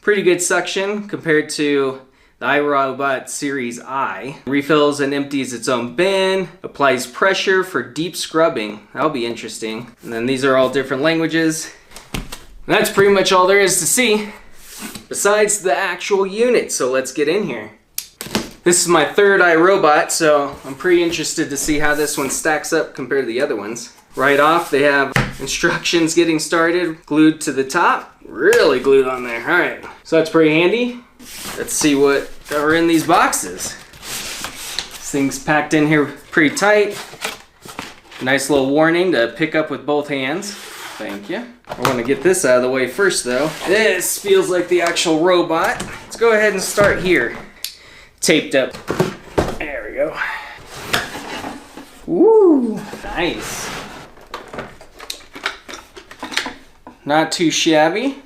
Pretty good suction compared to the iRobot Series I. Refills and empties its own bin, applies pressure for deep scrubbing. That'll be interesting. And then these are all different languages. And that's pretty much all there is to see, besides the actual unit. So let's get in here. This is my third iRobot, so I'm pretty interested to see how this one stacks up compared to the other ones. Right off, they have instructions getting started, glued to the top. Really glued on there. All right, so that's pretty handy. Let's see what are in these boxes. This thing's packed in here pretty tight. Nice little warning to pick up with both hands. Thank you. I want to get this out of the way first though. This feels like the actual robot. Let's go ahead and start here. Taped up. There we go. Woo, nice. Not too shabby.